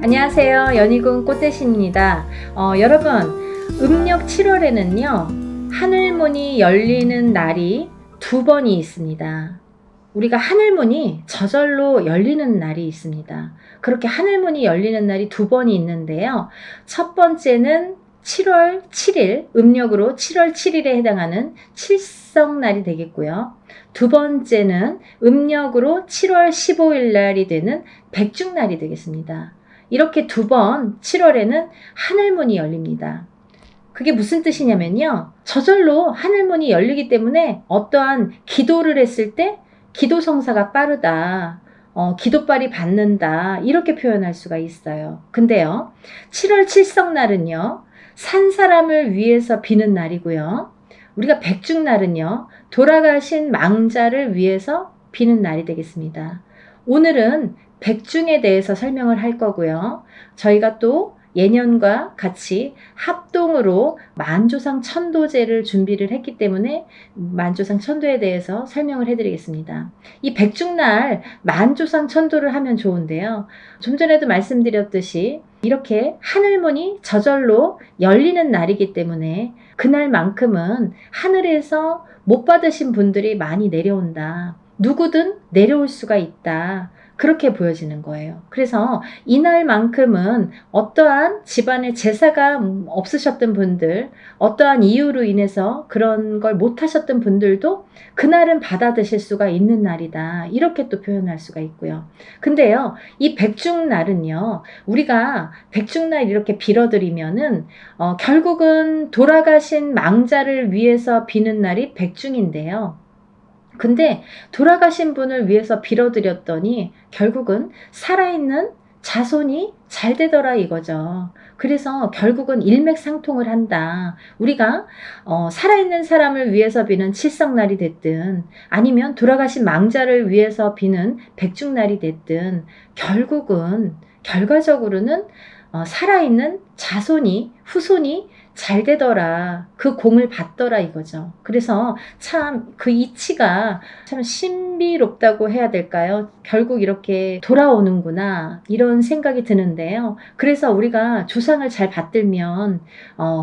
안녕하세요. 연희군 꽃대신입니다. 여러분, 음력 7월에는요, 하늘문이 열리는 날이 두 번이 있습니다. 우리가 하늘문이 저절로 열리는 날이 있습니다. 그렇게 하늘문이 열리는 날이 두 번이 있는데요. 첫 번째는 7월 7일, 음력으로 7월 7일에 해당하는 칠성날이 되겠고요. 두 번째는 음력으로 7월 15일 날이 되는 백중날이 되겠습니다. 이렇게 두 번 7월에는 하늘문이 열립니다. 그게 무슨 뜻이냐면요. 저절로 하늘문이 열리기 때문에 어떠한 기도를 했을 때 기도 성사가 빠르다. 기도빨이 받는다. 이렇게 표현할 수가 있어요. 근데요. 7월 칠성날은요. 산 사람을 위해서 비는 날이고요. 우리가 백중날은요. 돌아가신 망자를 위해서 비는 날이 되겠습니다. 오늘은 백중에 대해서 설명을 할 거고요. 저희가 또 예년과 같이 합동으로 만조상 천도제를 준비를 했기 때문에 만조상 천도에 대해서 설명을 해드리겠습니다. 이 백중날 만조상 천도를 하면 좋은데요. 좀 전에도 말씀드렸듯이 이렇게 하늘문이 저절로 열리는 날이기 때문에 그날만큼은 하늘에서 못 받으신 분들이 많이 내려온다. 누구든 내려올 수가 있다. 그렇게 보여지는 거예요. 그래서 이날만큼은 어떠한 집안에 제사가 없으셨던 분들, 어떠한 이유로 인해서 그런 걸 못하셨던 분들도 그날은 받아 드실 수가 있는 날이다. 이렇게 또 표현할 수가 있고요. 근데요, 이 백중날은요, 우리가 백중날 이렇게 빌어드리면은 결국은 돌아가신 망자를 위해서 비는 날이 백중인데요. 근데 돌아가신 분을 위해서 빌어드렸더니 결국은 살아있는 자손이 잘 되더라 이거죠. 그래서 결국은 일맥상통을 한다. 우리가 살아있는 사람을 위해서 비는 칠성날이 됐든 아니면 돌아가신 망자를 위해서 비는 백중날이 됐든 결국은 결과적으로는 살아있는 자손이 후손이 잘 되더라. 그 공을 받더라 이거죠. 그래서 참 그 이치가 참 신비롭다고 해야 될까요? 결국 이렇게 돌아오는구나 이런 생각이 드는데요. 그래서 우리가 조상을 잘 받들면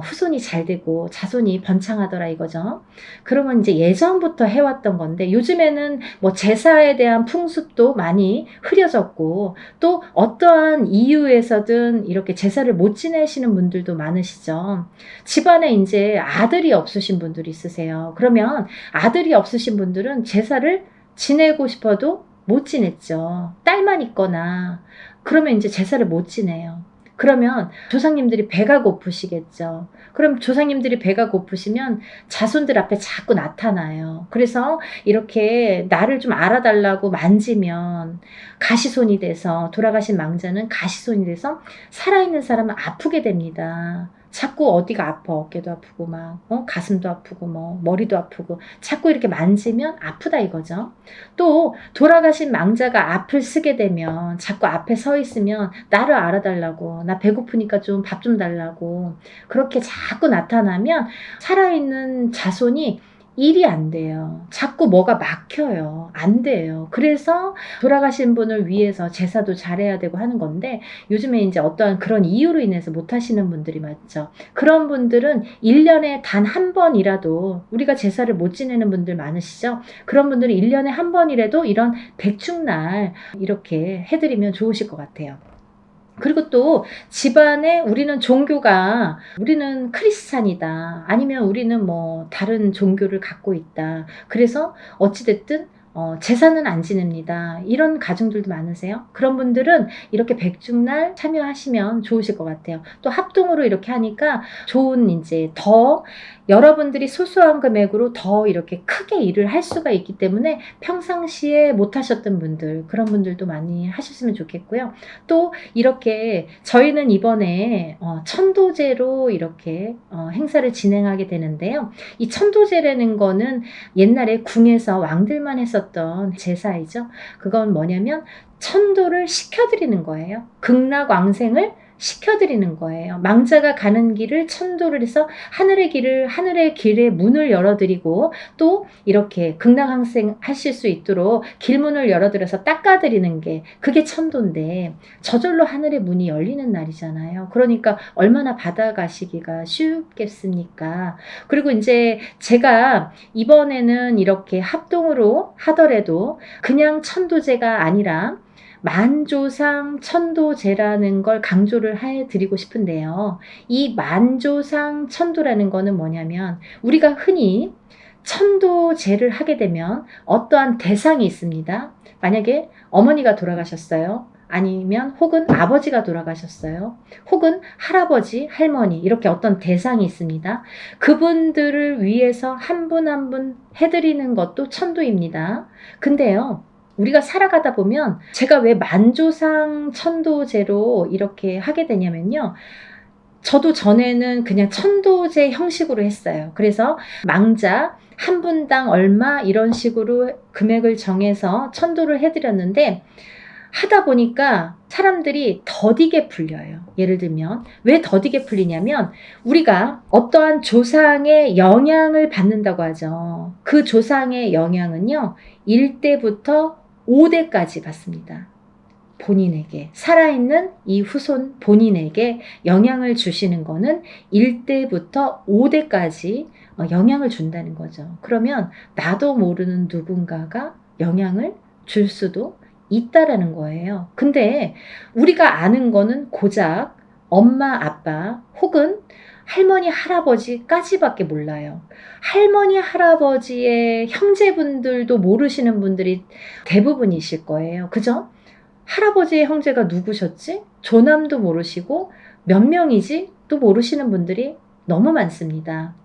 후손이 잘 되고 자손이 번창하더라 이거죠. 그러면 이제 예전부터 해왔던 건데 요즘에는 뭐 제사에 대한 풍습도 많이 흐려졌고 또 어떠한 이유에서든 이렇게 제사를 못 지내시는 분들도 많으시죠. 집안에 이제 아들이 없으신 분들이 있으세요. 그러면 아들이 없으신 분들은 제사를 지내고 싶어도 못 지냈죠. 딸만 있거나 그러면 이제 제사를 못 지내요. 그러면 조상님들이 배가 고프시겠죠. 그럼 조상님들이 배가 고프시면 자손들 앞에 자꾸 나타나요. 그래서 이렇게 나를 좀 알아달라고 만지면 가시손이 돼서 돌아가신 망자는 가시손이 돼서 살아있는 사람은 아프게 됩니다. 자꾸 어디가 아파. 어깨도 아프고 막 가슴도 아프고 뭐 머리도 아프고 자꾸 이렇게 만지면 아프다 이거죠. 또 돌아가신 망자가 앞을 쓰게 되면 자꾸 앞에 서 있으면 나를 알아달라고 나 배고프니까 좀 밥 좀 달라고 그렇게 자꾸 나타나면 살아있는 자손이 일이 안 돼요. 자꾸 뭐가 막혀요. 안 돼요. 그래서 돌아가신 분을 위해서 제사도 잘해야 되고 하는 건데 요즘에 이제 어떠한 그런 이유로 인해서 못 하시는 분들이 많죠. 그런 분들은 1년에 단 한 번이라도 우리가 제사를 못 지내는 분들 많으시죠? 그런 분들은 1년에 한 번이라도 이런 백중날 이렇게 해드리면 좋으실 것 같아요. 그리고 또 집안에 우리는 종교가 우리는 크리스찬이다 아니면 우리는 뭐 다른 종교를 갖고 있다 그래서 어찌됐든 제사는 안 지냅니다. 이런 가정들도 많으세요. 그런 분들은 이렇게 백중날 참여하시면 좋으실 것 같아요. 또 합동으로 이렇게 하니까 좋은 이제 더 여러분들이 소소한 금액으로 더 이렇게 크게 일을 할 수가 있기 때문에 평상시에 못 하셨던 분들 그런 분들도 많이 하셨으면 좋겠고요. 또 이렇게 저희는 이번에 천도제로 이렇게 행사를 진행하게 되는데요. 이 천도제라는 거는 옛날에 궁에서 왕들만 했었던 제사이죠. 그건 뭐냐면 천도를 시켜드리는 거예요. 극락왕생을 시켜드리는 거예요. 망자가 가는 길을 천도를 해서 하늘의 길의 문을 열어드리고 또 이렇게 극락항생 하실 수 있도록 길문을 열어드려서 닦아드리는 게 그게 천도인데 저절로 하늘의 문이 열리는 날이잖아요. 그러니까 얼마나 받아가시기가 쉽겠습니까? 그리고 이제 제가 이번에는 이렇게 합동으로 하더라도 그냥 천도제가 아니라 만조상 천도제라는 걸 강조를 해드리고 싶은데요. 이 만조상 천도라는 거는 뭐냐면 우리가 흔히 천도제를 하게 되면 어떠한 대상이 있습니다. 만약에 어머니가 돌아가셨어요. 아니면 혹은 아버지가 돌아가셨어요. 혹은 할아버지, 할머니 이렇게 어떤 대상이 있습니다. 그분들을 위해서 한 분 한 분 해드리는 것도 천도입니다. 근데요. 우리가 살아가다 보면 제가 왜 만조상 천도제로 이렇게 하게 되냐면요. 저도 전에는 그냥 천도제 형식으로 했어요. 그래서 망자 한 분당 얼마 이런 식으로 금액을 정해서 천도를 해드렸는데 하다 보니까 사람들이 더디게 풀려요. 예를 들면 왜 더디게 풀리냐면 우리가 어떠한 조상의 영향을 받는다고 하죠. 그 조상의 영향은요. 1대부터 5대까지 받습니다. 본인에게 살아있는 이 후손 본인에게 영향을 주시는 거는 1대부터 5대까지 영향을 준다는 거죠. 그러면 나도 모르는 누군가가 영향을 줄 수도 있다라는 거예요. 근데 우리가 아는 거는 고작 엄마, 아빠 혹은 할머니, 할아버지까지밖에 몰라요. 할머니, 할아버지의 형제분들도 모르시는 분들이 대부분이실 거예요. 그죠? 할아버지의 형제가 누구셨지? 조남도 모르시고 몇 명이지? 또 모르시는 분들이 너무 많습니다.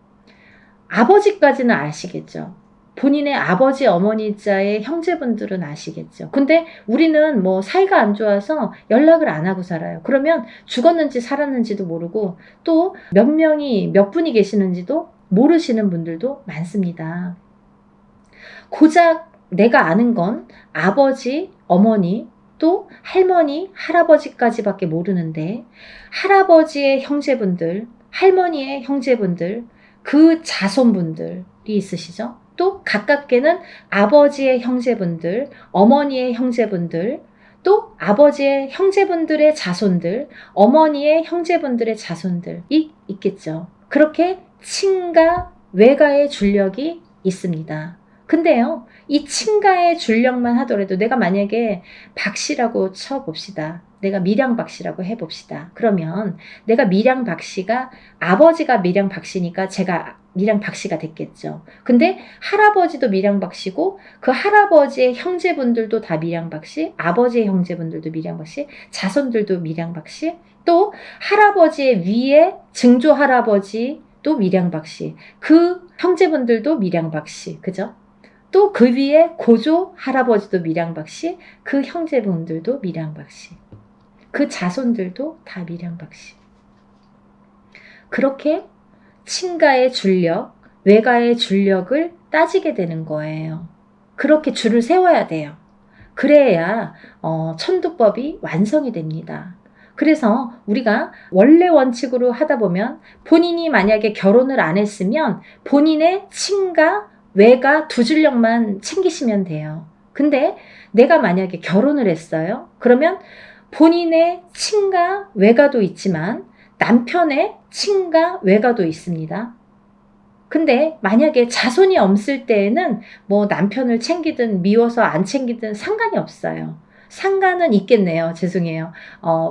아버지까지는 아시겠죠. 본인의 아버지, 어머니 자의 형제분들은 아시겠죠. 근데 우리는 뭐 사이가 안 좋아서 연락을 안 하고 살아요. 그러면 죽었는지 살았는지도 모르고 또 몇 분이 계시는지도 모르시는 분들도 많습니다. 고작 내가 아는 건 아버지, 어머니, 또 할머니, 할아버지까지밖에 모르는데 할아버지의 형제분들, 할머니의 형제분들, 그 자손분들이 있으시죠? 또 가깝게는 아버지의 형제분들, 어머니의 형제분들, 또 아버지의 형제분들의 자손들, 어머니의 형제분들의 자손들이 있겠죠. 그렇게 친가, 외가의 줄력이 있습니다. 근데요, 이 친가의 줄력만 하더라도 내가 만약에 박씨라고 쳐봅시다. 내가 밀양 박씨라고 해봅시다. 그러면 내가 밀양 박씨가 아버지가 밀양 박씨니까 제가 밀양 박씨가 됐겠죠. 근데 할아버지도 밀양 박씨고 그 할아버지의 형제분들도 다 밀양 박씨, 아버지의 형제분들도 밀양 박씨, 자손들도 밀양 박씨, 또 할아버지의 위에 증조 할아버지도 밀양 박씨, 그 형제분들도 밀양 박씨, 그죠? 또 그 위에 고조 할아버지도 밀양박씨, 그 형제분들도 밀양박씨, 그 자손들도 다 밀양박씨. 그렇게 친가의 줄력, 외가의 줄력을 따지게 되는 거예요. 그렇게 줄을 세워야 돼요. 그래야 천도법이 완성이 됩니다. 그래서 우리가 원래 원칙으로 하다 보면 본인이 만약에 결혼을 안 했으면 본인의 친가, 외가 두 줄력만 챙기시면 돼요. 근데 내가 만약에 결혼을 했어요. 그러면 본인의 친가, 외가도 있지만 남편의 친가, 외가도 있습니다. 근데 만약에 자손이 없을 때에는 뭐 남편을 챙기든 미워서 안 챙기든 상관이 없어요. 상관은 있겠네요. 죄송해요.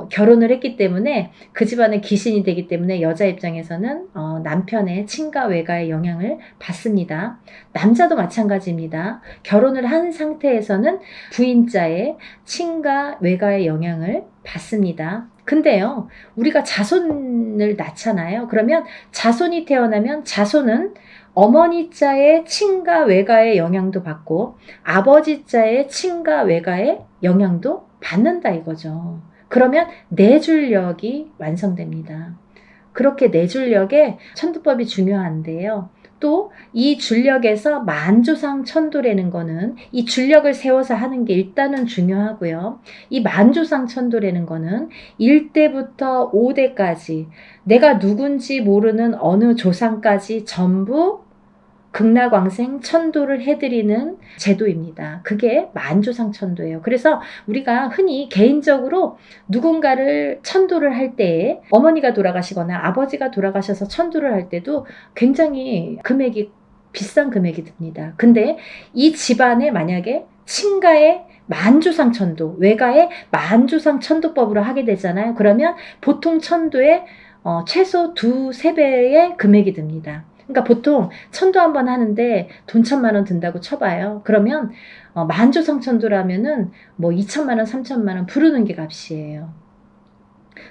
결혼을 했기 때문에 그 집안의 귀신이 되기 때문에 여자 입장에서는 남편의 친가 외가의 영향을 받습니다. 남자도 마찬가지입니다. 결혼을 한 상태에서는 부인자의 친가 외가의 영향을 받습니다. 근데요, 우리가 자손을 낳잖아요. 그러면 자손이 태어나면 자손은 어머니 자의 친가 외가의 영향도 받고 아버지 자의 친가 외가의 영향도 받는다 이거죠. 그러면 내줄력이 완성됩니다. 그렇게 내줄력에 천도법이 중요한데요. 또 이 줄력에서 만조상 천도라는 거는 이 줄력을 세워서 하는 게 일단은 중요하고요. 이 만조상 천도라는 거는 1대부터 5대까지 내가 누군지 모르는 어느 조상까지 전부 극락왕생 천도를 해드리는 제도입니다. 그게 만조상 천도예요. 그래서 우리가 흔히 개인적으로 누군가를 천도를 할 때에 어머니가 돌아가시거나 아버지가 돌아가셔서 천도를 할 때도 굉장히 금액이 비싼 금액이 듭니다. 근데 이 집안에 만약에 친가의 만조상 천도, 외가의 만조상 천도법으로 하게 되잖아요. 그러면 보통 천도에 최소 2~3배의 금액이 듭니다. 그러니까 보통 천도 한 번 하는데 돈 1,000만 원 든다고 쳐봐요. 그러면 만조상천도라면은 뭐 2,000만 원, 3,000만 원 부르는 게 값이에요.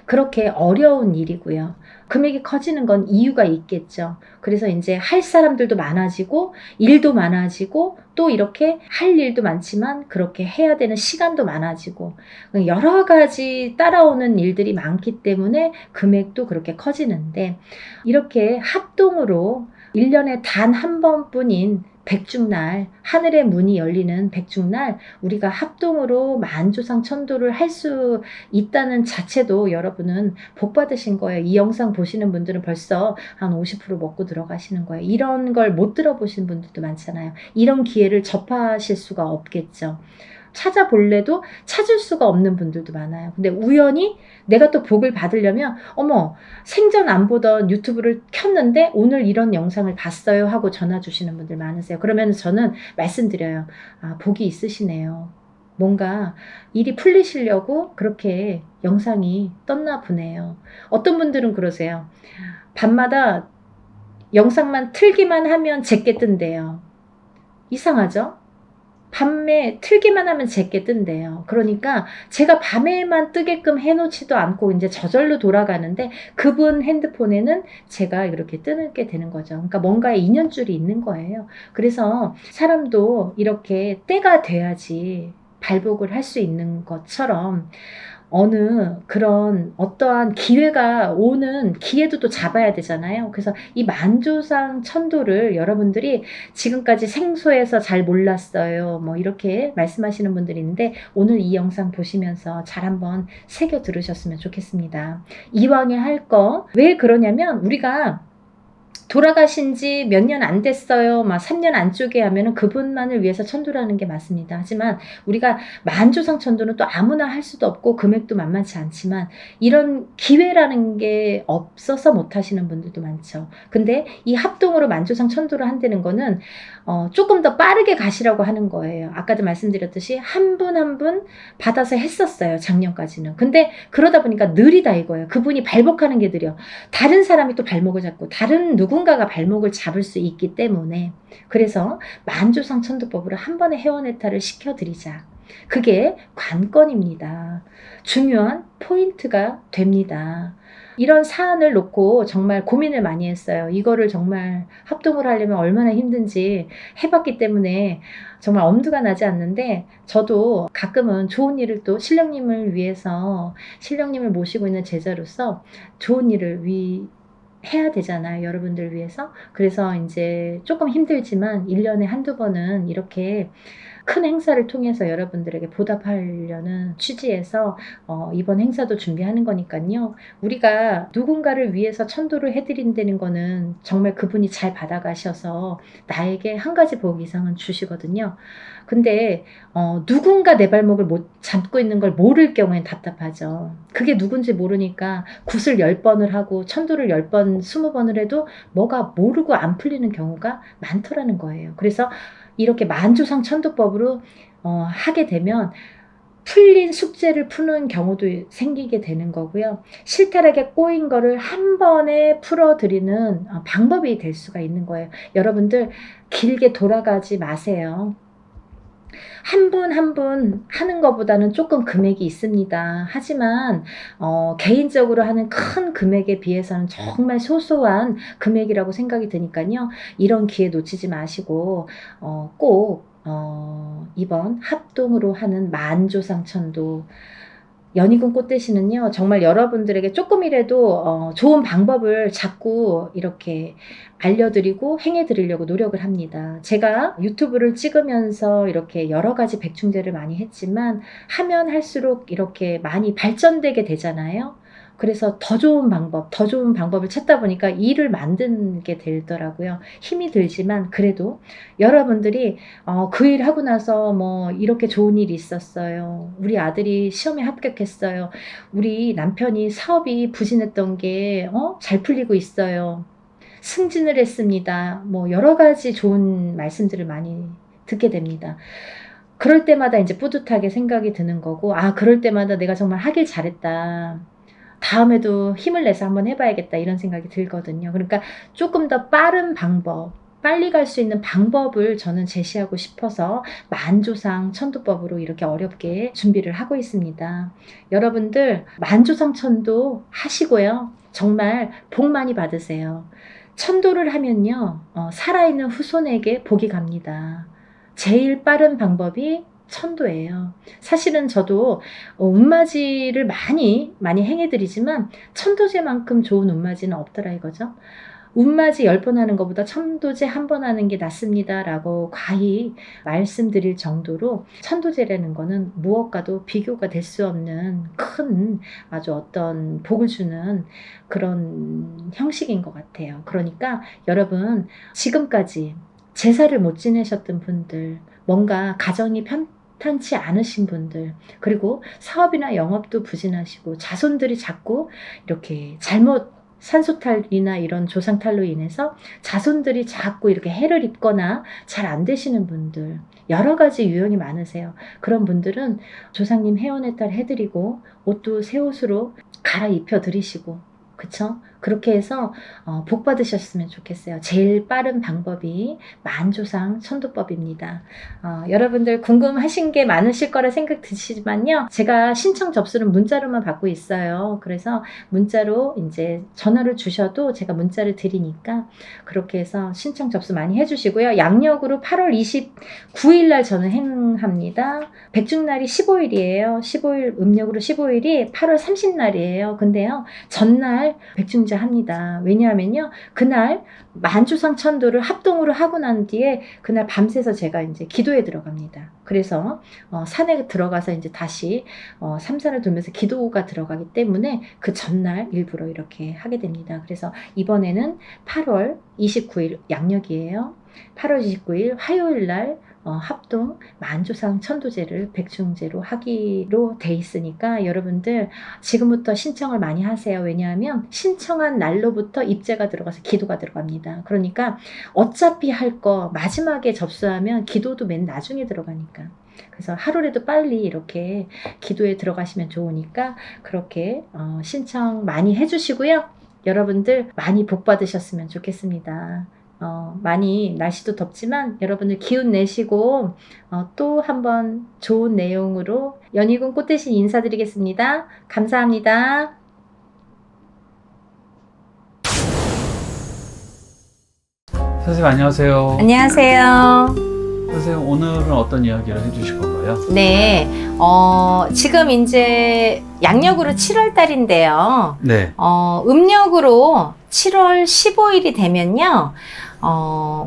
그렇게 어려운 일이고요. 금액이 커지는 건 이유가 있겠죠. 그래서 이제 할 사람들도 많아지고 일도 많아지고 또 이렇게 할 일도 많지만 그렇게 해야 되는 시간도 많아지고 여러 가지 따라오는 일들이 많기 때문에 금액도 그렇게 커지는데 이렇게 합동으로 1년에 단 한 번뿐인 백중날, 하늘의 문이 열리는 백중날 우리가 합동으로 만조상 천도를 할 수 있다는 자체도 여러분은 복 받으신 거예요. 이 영상 보시는 분들은 벌써 한 50% 먹고 들어가시는 거예요. 이런 걸 못 들어보신 분들도 많잖아요. 이런 기회를 접하실 수가 없겠죠. 찾아볼래도 찾을 수가 없는 분들도 많아요. 근데 우연히 내가 또 복을 받으려면 어머 생전 안 보던 유튜브를 켰는데 오늘 이런 영상을 봤어요 하고 전화 주시는 분들 많으세요. 그러면 저는 말씀드려요. 아, 복이 있으시네요. 뭔가 일이 풀리시려고 그렇게 영상이 떴나 보네요. 어떤 분들은 그러세요. 밤마다 영상만 틀기만 하면 제게 뜬대요. 이상하죠? 밤에 틀기만 하면 제게 뜬대요. 그러니까 제가 밤에만 뜨게끔 해놓지도 않고 이제 저절로 돌아가는데 그분 핸드폰에는 제가 이렇게 뜨게 되는 거죠. 그러니까 뭔가에 인연줄이 있는 거예요. 그래서 사람도 이렇게 때가 돼야지 발복을 할 수 있는 것처럼 어느 그런 어떠한 기회가 오는 기회도 또 잡아야 되잖아요. 그래서 이 만조상 천도를 여러분들이 지금까지 생소해서 잘 몰랐어요. 뭐 이렇게 말씀하시는 분들이 있는데 오늘 이 영상 보시면서 잘 한번 새겨 들으셨으면 좋겠습니다. 이왕에 할 거 왜 그러냐면 우리가 돌아가신 지 몇 년 안 됐어요. 막 3년 안쪽에 하면은 그분만을 위해서 천도라는 게 맞습니다. 하지만 우리가 만조상 천도는 또 아무나 할 수도 없고 금액도 만만치 않지만 이런 기회라는 게 없어서 못 하시는 분들도 많죠. 근데 이 합동으로 만조상 천도를 한다는 거는 조금 더 빠르게 가시라고 하는 거예요. 아까도 말씀드렸듯이 한 분 한 분 받아서 했었어요. 작년까지는. 근데 그러다 보니까 느리다 이거예요. 그분이 발목하는 게 느려. 다른 사람이 또 발목을 잡고 다른 누군가가 발목을 잡을 수 있기 때문에 그래서 만조상 천도법으로 한 번에 회원해탈을 시켜드리자. 그게 관건입니다. 중요한 포인트가 됩니다. 이런 사안을 놓고 정말 고민을 많이 했어요. 이거를 정말 합동을 하려면 얼마나 힘든지 해봤기 때문에 정말 엄두가 나지 않는데 저도 가끔은 좋은 일을 또 신령님을 위해서 신령님을 모시고 있는 제자로서 좋은 일을 해야 되잖아요. 여러분들 위해서. 그래서 이제 조금 힘들지만 1년에 한두 번은 이렇게 큰 행사를 통해서 여러분들에게 보답하려는 취지에서 이번 행사도 준비하는 거니까요. 우리가 누군가를 위해서 천도를 해드린다는 거는 정말 그분이 잘 받아가셔서 나에게 한 가지 복 이상은 주시거든요. 근데 누군가 내 발목을 못 잡고 있는 걸 모를 경우엔 답답하죠. 그게 누군지 모르니까 굿을 10번을 하고 천도를 10번, 20번을 해도 뭐가 모르고 안 풀리는 경우가 많더라는 거예요. 그래서 이렇게 만조상 천도법으로 하게 되면 풀린 숙제를 푸는 경우도 생기게 되는 거고요. 실타락에 꼬인 거를 한 번에 풀어드리는 방법이 될 수가 있는 거예요. 여러분들 길게 돌아가지 마세요. 한 분 한 분 하는 것보다는 조금 금액이 있습니다. 하지만 개인적으로 하는 큰 금액에 비해서는 정말 소소한 금액이라고 생각이 드니까요. 이런 기회 놓치지 마시고 꼭 이번 합동으로 하는 만조상천도 연희군 꽃대신은요, 정말 여러분들에게 조금이라도 좋은 방법을 자꾸 이렇게 알려드리고 행해드리려고 노력을 합니다. 제가 유튜브를 찍으면서 이렇게 여러 가지 백중제를 많이 했지만 하면 할수록 이렇게 많이 발전되게 되잖아요. 그래서 더 좋은 방법을 찾다 보니까 일을 만들게 되더라고요. 힘이 들지만 그래도 여러분들이 그 일 하고 나서 뭐 이렇게 좋은 일이 있었어요. 우리 아들이 시험에 합격했어요. 우리 남편이 사업이 부진했던 게 잘 풀리고 있어요. 승진을 했습니다. 뭐 여러 가지 좋은 말씀들을 많이 듣게 됩니다. 그럴 때마다 이제 뿌듯하게 생각이 드는 거고, 그럴 때마다 내가 정말 하길 잘했다. 다음에도 힘을 내서 한번 해봐야겠다 이런 생각이 들거든요. 그러니까 조금 더 빠른 방법, 빨리 갈 수 있는 방법을 저는 제시하고 싶어서 만조상 천도법으로 이렇게 어렵게 준비를 하고 있습니다. 여러분들 만조상 천도 하시고요. 정말 복 많이 받으세요. 천도를 하면요, 살아있는 후손에게 복이 갑니다. 제일 빠른 방법이 천도예요. 사실은 저도 운맞이를 많이 행해드리지만 천도제만큼 좋은 운맞이는 없더라 이거죠. 운맞이 10번 하는 것보다 천도제 1번 하는 게 낫습니다 라고 과히 말씀드릴 정도로 천도제라는 거는 무엇과도 비교가 될 수 없는 큰 아주 어떤 복을 주는 그런 형식인 것 같아요. 그러니까 여러분, 지금까지 제사를 못 지내셨던 분들, 뭔가 가정이 편탄치 않으신 분들, 그리고 사업이나 영업도 부진하시고 자손들이 자꾸 이렇게 잘못 산소탈이나 이런 조상탈로 인해서 자손들이 자꾸 이렇게 해를 입거나 잘 안 되시는 분들, 여러 가지 유형이 많으세요. 그런 분들은 조상님 해원의 딸 해드리고 옷도 새 옷으로 갈아입혀 드리시고, 그쵸? 그렇게 해서 복 받으셨으면 좋겠어요. 제일 빠른 방법이 만조상 천도법입니다. 여러분들 궁금하신 게 많으실 거라 생각 드시지만요. 제가 신청 접수는 문자로만 받고 있어요. 그래서 문자로 이제 전화를 주셔도 제가 문자를 드리니까 그렇게 해서 신청 접수 많이 해주시고요. 양력으로 8월 29일 날 저는 행합니다. 백중날이 15일이에요. 15일, 음력으로 15일이 8월 30날이에요. 근데요, 전날 백중제 합니다. 왜냐하면요, 그날 만주상 천도를 합동으로 하고 난 뒤에 그날 밤새서 제가 이제 기도에 들어갑니다. 그래서 산에 들어가서 이제 다시 삼산을 돌면서 기도가 들어가기 때문에 그 전날 일부러 이렇게 하게 됩니다. 그래서 이번에는 8월 29일 양력이에요. 8월 29일 화요일 날 합동 만조상 천도제를 백중제로 하기로 돼 있으니까 여러분들 지금부터 신청을 많이 하세요. 왜냐하면 신청한 날로부터 입제가 들어가서 기도가 들어갑니다. 그러니까 어차피 할 거 마지막에 접수하면 기도도 맨 나중에 들어가니까. 그래서 하루라도 빨리 이렇게 기도에 들어가시면 좋으니까 그렇게 신청 많이 해주시고요. 여러분들 많이 복 받으셨으면 좋겠습니다. 많이 날씨도 덥지만 여러분들 기운 내시고 또 한번 좋은 내용으로 연희군 꽃대신 인사드리겠습니다. 감사합니다. 선생님 안녕하세요. 안녕하세요. 선생님 오늘은 어떤 이야기를 해주실 건가요? 네, 지금 이제 양력으로 7월 달인데요. 네. 음력으로 7월 15일이 되면요.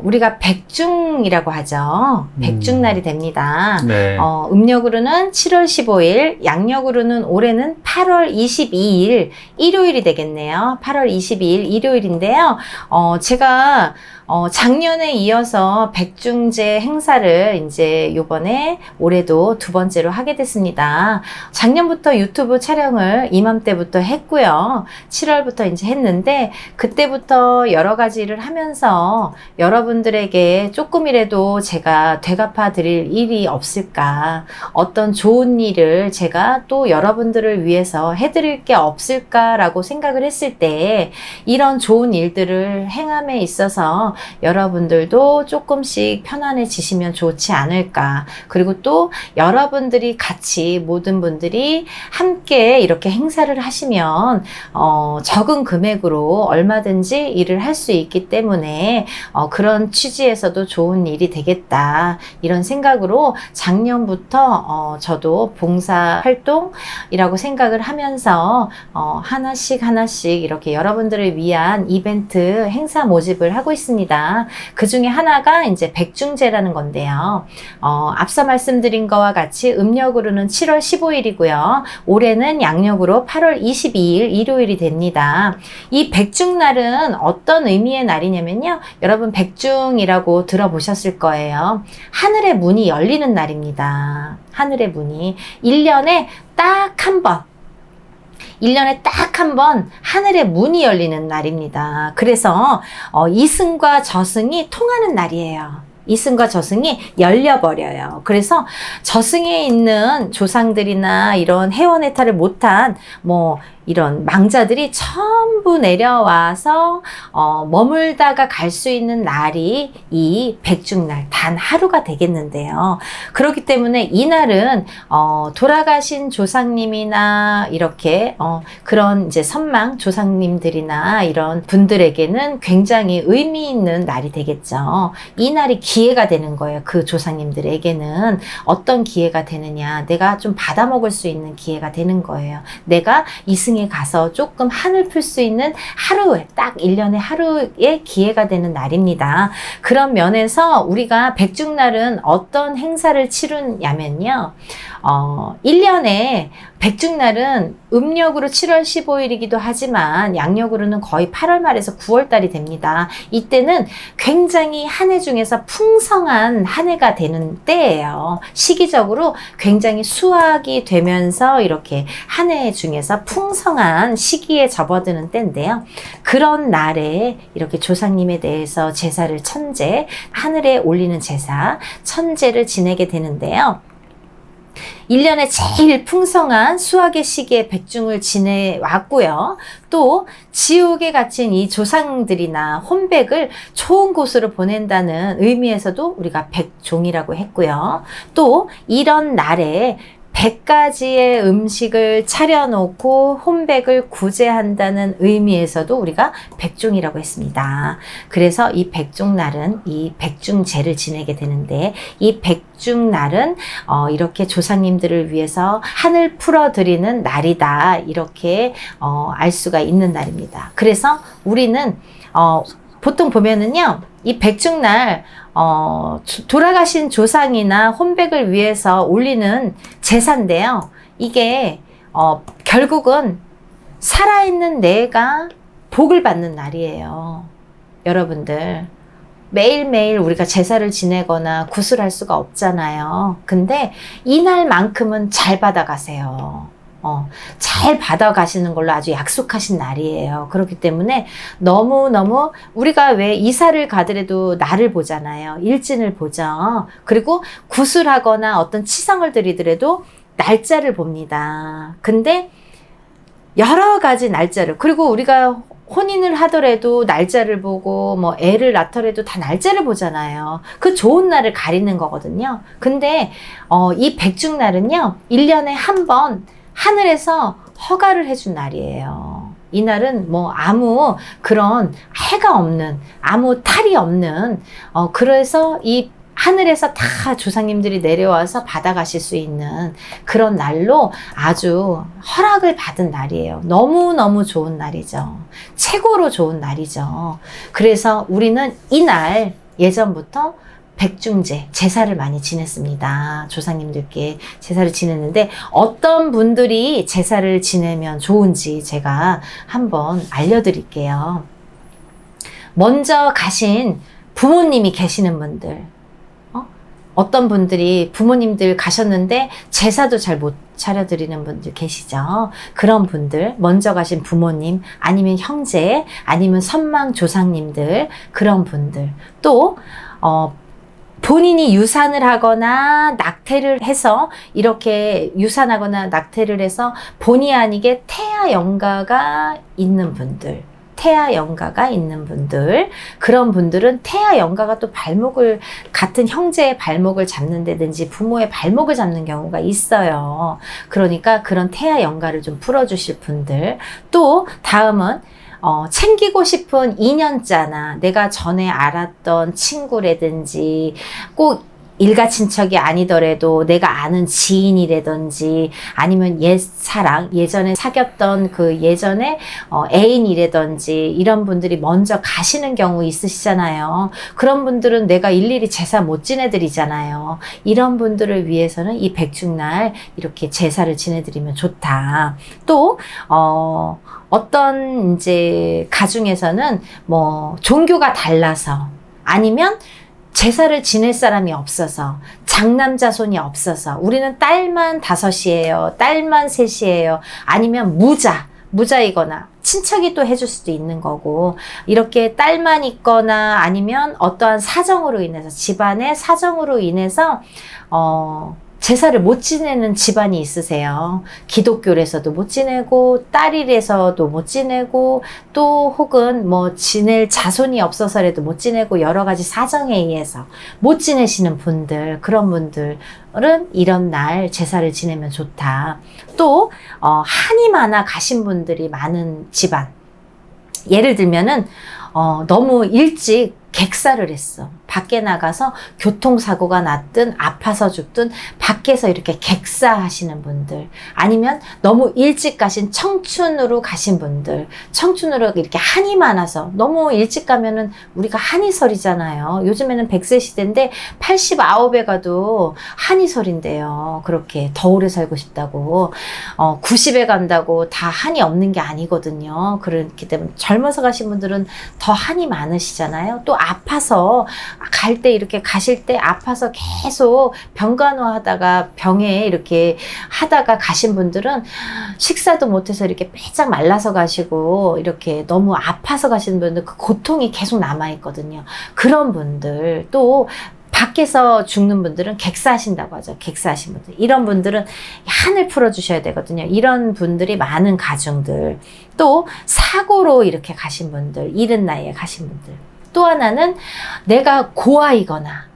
우리가 백중이라고 하죠. 백중날이 됩니다. 네. 음력으로는 7월 15일, 양력으로는 올해는 8월 22일, 일요일이 되겠네요. 8월 22일 일요일인데요. 제가 작년에 이어서 백중제 행사를 이제 요번에 올해도 2번째로 하게 됐습니다. 작년부터 유튜브 촬영을 이맘때부터 했고요. 7월부터 이제 했는데 그때부터 여러 가지를 하면서 여러분들에게 조금이라도 제가 되갚아 드릴 일이 없을까, 어떤 좋은 일을 제가 또 여러분들을 위해서 해드릴 게 없을까라고 생각을 했을 때 이런 좋은 일들을 행함에 있어서 여러분들도 조금씩 편안해지시면 좋지 않을까. 그리고 또 여러분들이 같이 모든 분들이 함께 이렇게 행사를 하시면 적은 금액으로 얼마든지 일을 할 수 있기 때문에 그런 취지에서도 좋은 일이 되겠다. 이런 생각으로 작년부터 저도 봉사 활동이라고 생각을 하면서 하나씩 이렇게 여러분들을 위한 이벤트 행사 모집을 하고 있습니다. 그 중에 하나가 이제 백중제라는 건데요. 앞서 말씀드린 거와 같이 음력으로는 7월 15일이고요. 올해는 양력으로 8월 22일 일요일이 됩니다. 이 백중날은 어떤 의미의 날이냐면요. 여러분 백중이라고 들어보셨을 거예요. 하늘의 문이 열리는 날입니다. 하늘의 문이 1년에 딱 한 번, 1년에 딱 한 번 하늘의 문이 열리는 날입니다. 그래서 이승과 저승이 통하는 날이에요. 이승과 저승이 열려버려요. 그래서 저승에 있는 조상들이나 이런 해원해탈을 못한 이런 망자들이 전부 내려와서 머물다가 갈 수 있는 날이 이 백중날 단 하루가 되겠는데요. 그렇기 때문에 이 날은 돌아가신 조상님이나 이렇게 그런 이제 선망 조상님들이나 이런 분들에게는 굉장히 의미 있는 날이 되겠죠. 이 날이 기회가 되는 거예요. 그 조상님들에게는 어떤 기회가 되느냐, 내가 좀 받아먹을 수 있는 기회가 되는 거예요. 내가 이승 에 가서 조금 한을 풀 수 있는 하루에 딱 1년에 하루의 기회가 되는 날입니다. 그런 면에서 우리가 백중날은 어떤 행사를 치르냐면요. 1년에 백중날은 음력으로 7월 15일이기도 하지만 양력으로는 거의 8월 말에서 9월 달이 됩니다. 이때는 굉장히 한 해 중에서 풍성한 한 해가 되는 때예요. 시기적으로 굉장히 수확이 되면서 이렇게 한 해 중에서 풍성한 시기에 접어드는 때인데요. 그런 날에 이렇게 조상님에 대해서 제사를 하늘에 올리는 제사, 천제를 지내게 되는데요. 1년에 제일 풍성한 수확의 시기에 백중을 지내왔고요. 또 지옥에 갇힌 이 조상들이나 혼백을 좋은 곳으로 보낸다는 의미에서도 우리가 백종이라고 했고요. 또 이런 날에 100가지의 음식을 차려놓고 혼백을 구제한다는 의미에서도 우리가 백종이라고 했습니다. 그래서 이 백종날은 이 백중제를 지내게 되는데, 이 백중날은 이렇게 조상님들을 위해서 한을 풀어드리는 날이다, 이렇게 알 수가 있는 날입니다. 그래서 우리는 보통 보면은요, 이 백중날 돌아가신 조상이나 혼백을 위해서 올리는 제사인데요. 이게 결국은 살아있는 내가 복을 받는 날이에요. 여러분들, 매일매일 우리가 제사를 지내거나 구슬할 수가 없잖아요. 근데 이날만큼은 잘 받아가세요. 잘 받아가시는 걸로 아주 약속하신 날이에요. 그렇기 때문에 너무너무, 우리가 왜 이사를 가더라도 날을 보잖아요. 일진을 보죠. 그리고 구슬하거나 어떤 치성을 드리더라도 날짜를 봅니다. 근데 여러 가지 날짜를, 그리고 우리가 혼인을 하더라도 날짜를 보고, 애를 낳더라도 다 날짜를 보잖아요. 그 좋은 날을 가리는 거거든요. 근데 이 백중날은요, 1년에 한 번 하늘에서 허가를 해준 날이에요. 이 날은 아무 그런 해가 없는, 아무 탈이 없는, 그래서 이 하늘에서 다 조상님들이 내려와서 받아가실 수 있는 그런 날로 아주 허락을 받은 날이에요. 너무너무 좋은 날이죠. 최고로 좋은 날이죠. 그래서 우리는 이날 예전부터 백중제, 제사를 많이 지냈습니다. 조상님들께 제사를 지냈는데, 어떤 분들이 제사를 지내면 좋은지 제가 한번 알려드릴게요. 먼저 가신 부모님이 계시는 분들, 어떤 분들이 부모님들 가셨는데 제사도 잘 못 차려드리는 분들 계시죠. 그런 분들, 먼저 가신 부모님, 아니면 형제, 아니면 선망 조상님들, 그런 분들, 또 본인이 유산을 하거나 낙태를 해서, 이렇게 유산하거나 낙태를 해서 본의 아니게 태아 영가가 있는 분들, 그런 분들은 태아 영가가 또 같은 형제의 발목을 잡는다든지 부모의 발목을 잡는 경우가 있어요. 그러니까 그런 태아 영가를 좀 풀어주실 분들. 또 다음은 챙기고 싶은 인연자나 내가 전에 알았던 친구라든지 꼭 일가 친척이 아니더라도 내가 아는 지인이라든지 아니면 옛 사랑, 예전에 사귀었던 그 예전에 애인이라든지 이런 분들이 먼저 가시는 경우 있으시잖아요. 그런 분들은 내가 일일이 제사 못 지내드리잖아요. 이런 분들을 위해서는 이 백중날 이렇게 제사를 지내드리면 좋다. 또 어떤 이제 가중에서는 뭐 종교가 달라서 아니면 제사를 지낼 사람이 없어서 장남자손이 없어서 우리는 딸만 5이에요. 딸만 3이에요. 아니면 무자이거나 친척이 또 해줄 수도 있는 거고 이렇게 딸만 있거나 아니면 어떠한 사정으로 인해서 집안의 사정으로 인해서 제사를 못 지내는 집안이 있으세요. 기독교에서도 못 지내고 딸이라서도 못 지내고 또 혹은 뭐 지낼 자손이 없어서라도 못 지내고 여러 가지 사정에 의해서 못 지내시는 분들 그런 분들은 이런 날 제사를 지내면 좋다. 또 한이 많아 가신 분들이 많은 집안 예를 들면은 너무 일찍 객사를 했어. 밖에 나가서 교통사고가 났든 아파서 죽든 밖에서 이렇게 객사하시는 분들 아니면 너무 일찍 가신 청춘으로 가신 분들 청춘으로 이렇게 한이 많아서 너무 일찍 가면은 우리가 한이설이잖아요. 요즘에는 100세 시대인데 89에 가도 한이설인데요. 그렇게 더 오래 살고 싶다고 90에 간다고 다 한이 없는 게 아니거든요. 그렇기 때문에 젊어서 가신 분들은 더 한이 많으시잖아요. 또 아파서 갈 때 이렇게 가실 때 아파서 계속 병간호하다가 병에 이렇게 하다가 가신 분들은 식사도 못해서 이렇게 빼짝 말라서 가시고 이렇게 너무 아파서 가시는 분들 그 고통이 계속 남아있거든요. 그런 분들 또 밖에서 죽는 분들은 객사하신다고 하죠. 객사하신 분들. 이런 분들은 한을 풀어주셔야 되거든요. 이런 분들이 많은 가중들. 또 사고로 이렇게 가신 분들, 이른 나이에 가신 분들. 또 하나는 내가 고아이거나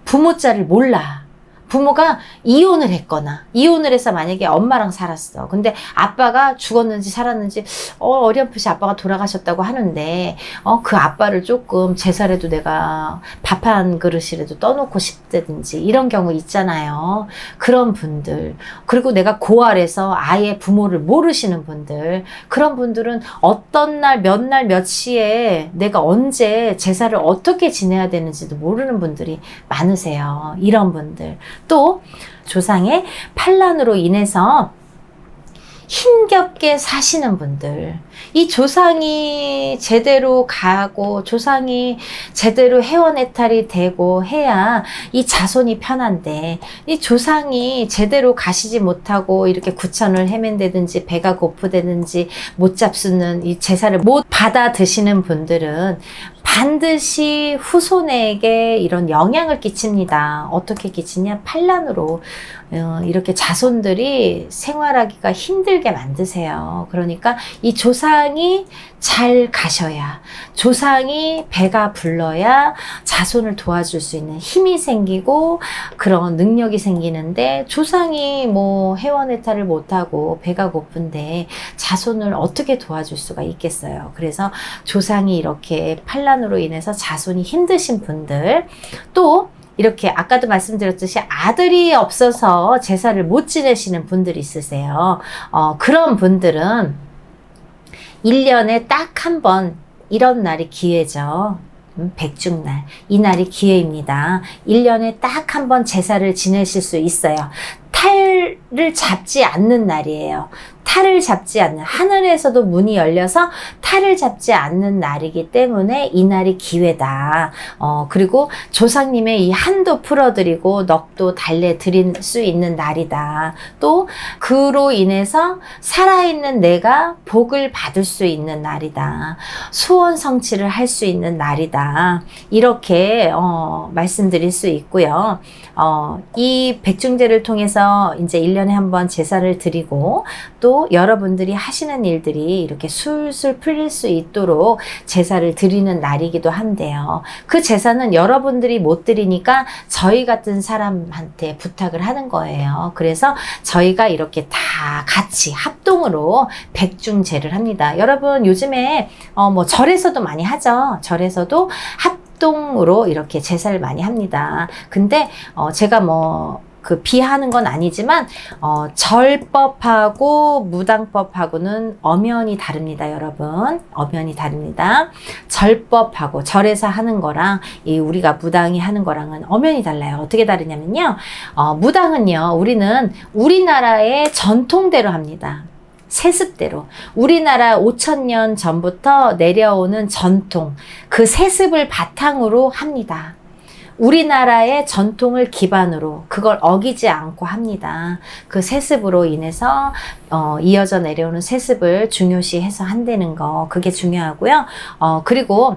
부모 자를 몰라. 부모가 이혼을 했거나 이혼을 해서 만약에 엄마랑 살았어. 근데 아빠가 죽었는지 살았는지 어렴풋이 아빠가 돌아가셨다고 하는데 그 아빠를 조금 제사라도 내가 밥 한 그릇이라도 떠놓고 싶다든지 이런 경우 있잖아요. 그런 분들 그리고 내가 고아라서 아예 부모를 모르시는 분들 그런 분들은 어떤 날 몇 시에 내가 언제 제사를 어떻게 지내야 되는지도 모르는 분들이 많으세요. 이런 분들 또 조상의 판란으로 인해서 힘겹게 사시는 분들 이 조상이 제대로 가고 조상이 제대로 해원해탈이 되고 해야 이 자손이 편한데 이 조상이 제대로 가시지 못하고 이렇게 구천을 헤맨다든지 배가 고프다든지 못 잡수는 이 제사를 못 받아 드시는 분들은 반드시 후손에게 이런 영향을 끼칩니다. 어떻게 끼치냐? 판란으로 이렇게 자손들이 생활하기가 힘들게 만드세요. 그러니까 이 조상이 잘 가셔야 조상이 배가 불러야 자손을 도와줄 수 있는 힘이 생기고 그런 능력이 생기는데 조상이 뭐 해원해탈을 못하고 배가 고픈데 자손을 어떻게 도와줄 수가 있겠어요. 그래서 조상이 이렇게 판란으로 인해서 자손이 힘드신 분들 또 이렇게 아까도 말씀드렸듯이 아들이 없어서 제사를 못 지내시는 분들이 있으세요. 그런 분들은 1년에 딱 한 번 이런 날이 기회죠. 백중날. 이 날이 기회입니다. 1년에 딱 한 번 제사를 지내실 수 있어요. 탈을 잡지 않는 날이에요. 탈을 잡지 않는 하늘에서도 문이 열려서 탈을 잡지 않는 날이기 때문에 이 날이 기회다. 그리고 조상님의 이 한도 풀어드리고 넋도 달래드릴 수 있는 날이다. 또 그로 인해서 살아있는 내가 복을 받을 수 있는 날이다. 소원 성취를 할 수 있는 날이다. 이렇게 말씀드릴 수 있고요. 이 백중제를 통해서 이제 1년에 한 번 제사를 드리고 또 또 여러분들이 하시는 일들이 이렇게 술술 풀릴 수 있도록 제사를 드리는 날이기도 한데요. 그 제사는 여러분들이 못 드리니까 저희 같은 사람한테 부탁을 하는 거예요. 그래서 저희가 이렇게 다 같이 합동으로 백중제를 합니다. 여러분 요즘에 뭐 절에서도 많이 하죠. 절에서도 합동으로 이렇게 제사를 많이 합니다. 근데 제가 비하하는 건 아니지만 절법하고 무당법하고는 엄연히 다릅니다, 여러분. 엄연히 다릅니다. 절법하고 절에서 하는 거랑 우리가 무당이 하는 거랑은 엄연히 달라요. 어떻게 다르냐면요. 무당은요, 우리는 우리나라의 전통대로 합니다. 세습대로. 우리나라 5,000년 전부터 내려오는 전통, 그 세습을 바탕으로 합니다. 우리나라의 전통을 기반으로 그걸 어기지 않고 합니다. 그 세습으로 인해서 이어져 내려오는 세습을 중요시해서 한다는 거, 그게 중요하고요. 그리고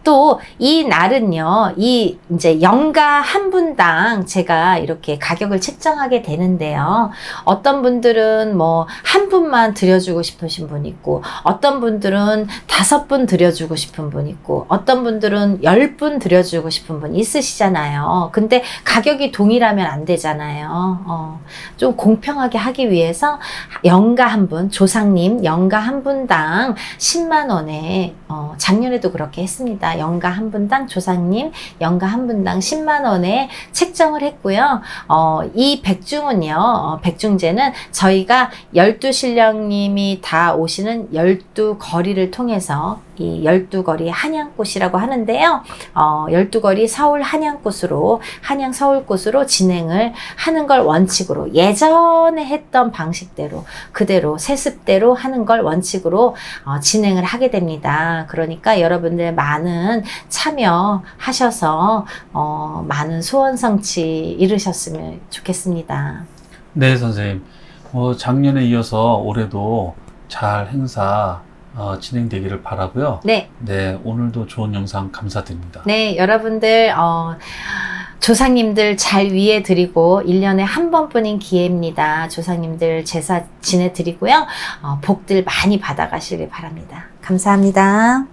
또 이 날은요, 이제 영가 한 분당 제가 이렇게 가격을 책정하게 되는데요. 어떤 분들은 한 분만 드려주고 싶으신 분 있고, 어떤 분들은 5분 드려주고 싶은 분 있고, 어떤 분들은 10분 드려주고 싶은 분 있으시잖아요. 근데 가격이 동일하면 안 되잖아요. 좀 공평하게 하기 위해서 영가 한 분, 조상님 영가 한 분당 10만 원에 작년에도 그렇게 했습니다. 영가 한 분당 조상님 영가 한 분당 10만 원에 책정을 했고요. 이 백중은요, 백중제는 저희가 12신령님이 다 오시는 12거리를 통해서 이 12거리 한양꽃이라고 하는데요. 12거리 서울 한양꽃으로, 한양 서울꽃으로 진행을 하는 걸 원칙으로, 예전에 했던 방식대로 그대로 세습대로 하는 걸 원칙으로 진행을 하게 됩니다. 그러니까 여러분들 많은 참여하셔서 많은 소원 성취 이루셨으면 좋겠습니다. 네, 선생님. 작년에 이어서 올해도 잘 행사 진행되기를 바라고요. 네. 네, 오늘도 좋은 영상 감사드립니다. 네, 여러분들 조상님들 잘 위해 드리고 1년에 한 번뿐인 기회입니다. 조상님들 제사 지내드리고요. 복들 많이 받아가시길 바랍니다. 감사합니다.